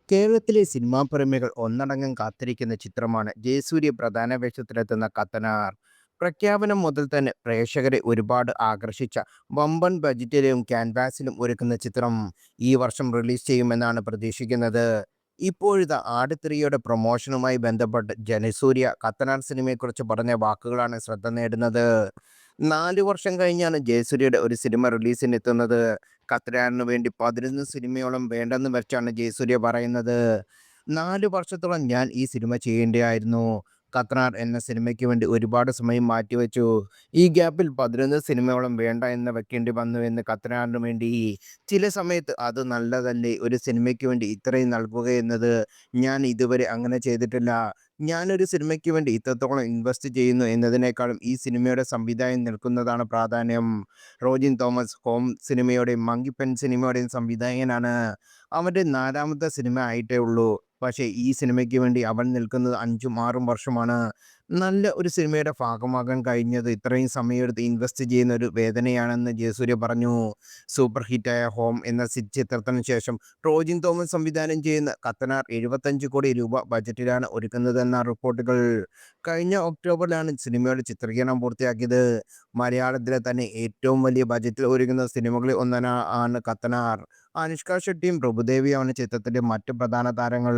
കേരളത്തിലെ സിനിമാ പ്രേമികൾ ഒന്നടങ്കം കാത്തിരിക്കുന്ന ചിത്രമാണ് ജയസൂര്യ പ്രധാന വേഷത്തിലെത്തുന്ന കത്തനാർ. പ്രഖ്യാപനം മുതൽ തന്നെ പ്രേക്ഷകരെ ഒരുപാട് ആകർഷിച്ച വമ്പൻ ബജറ്റിലും ക്യാൻവാസിലും ഒരുക്കുന്ന ചിത്രം ഈ വർഷം റിലീസ് ചെയ്യുമെന്നാണ് പ്രതീക്ഷിക്കുന്നത്. ഇപ്പോഴിതാ ആട് 3യുടെ പ്രൊമോഷനുമായി ബന്ധപ്പെട്ട് ജനസൂര്യ കത്തനാർ സിനിമയെക്കുറിച്ച് പറഞ്ഞ വാക്കുകളാണ് ശ്രദ്ധ നേടുന്നത്. 4 വർഷം കഴിഞ്ഞാണ് ജയസൂര്യയുടെ ഒരു സിനിമ റിലീസിനെത്തുന്നത്. ഖത്തനാറിന് വേണ്ടി 11 സിനിമയോളം വേണ്ടെന്ന് വെച്ചാണ് ജയസൂര്യ പറയുന്നത്. 4 വർഷത്തോളം ഞാൻ ഈ സിനിമ ചെയ്യേണ്ടിയായിരുന്നു. ഖത്തനാർ എന്ന സിനിമയ്ക്ക് വേണ്ടി ഒരുപാട് സമയം മാറ്റിവെച്ചു. ഈ ഗ്യാപ്പിൽ 11 സിനിമയോളം വേണ്ട എന്ന് വെക്കേണ്ടി വന്നു എന്ന് ഖത്തനാറിന് വേണ്ടി. ചില സമയത്ത് അത് നല്ലതല്ലേ, ഒരു സിനിമയ്ക്ക് വേണ്ടി ഇത്രയും നൽകുക എന്നത്. ഞാൻ ഇതുവരെ അങ്ങനെ ചെയ്തിട്ടില്ല. ഞാനൊരു സിനിമയ്ക്ക് വേണ്ടി ഇത്രത്തോളം ഇൻവെസ്റ്റ് ചെയ്യുന്നു എന്നതിനേക്കാളും ഈ സിനിമയുടെ സംവിധായകൻ നിൽക്കുന്നതാണ് പ്രാധാന്യം. റോജിൻ തോമസ് ഹോം സിനിമയുടെയും മങ്കി പെൻ സിനിമയുടെയും സംവിധായകനാണ്. അവൻ്റെ 4-മത്തെ സിനിമ ആയിട്ടേ ഉള്ളൂ. പക്ഷേ ഈ സിനിമയ്ക്ക് വേണ്ടി അവൻ നിൽക്കുന്നത് 5ഉം 6ഉം വർഷമാണ്. നല്ല ഒരു സിനിമയുടെ ഭാഗമാകാൻ കഴിഞ്ഞത് ഇത്രയും സമയമെടുത്ത് ഇൻവെസ്റ്റ് ചെയ്യുന്ന ഒരു വേദനയാണെന്ന് ജയസൂര്യ പറഞ്ഞു. സൂപ്പർ ഹിറ്റായ ഹോം എന്ന ചിത്രത്തിന് ശേഷം റോജിൻ തോമസ് സംവിധാനം ചെയ്യുന്ന കത്തനാർ 75 കോടി രൂപ ബജറ്റിലാണ് ഒരുക്കുന്നതെന്ന റിപ്പോർട്ടുകൾ. കഴിഞ്ഞ ഒക്ടോബറിലാണ് സിനിമയുടെ ചിത്രീകരണം പൂർത്തിയാക്കിയത്. മലയാളത്തിലെ തന്നെ ഏറ്റവും വലിയ ബജറ്റിൽ ഒരുങ്ങുന്ന സിനിമകളിൽ ഒന്നാണ് കത്തനാർ. അനുഷ്ക ഷെട്ടിയും പ്രഭുദേവിയുമാണ് ചിത്രത്തിലെ മറ്റ് പ്രധാന താരങ്ങൾ.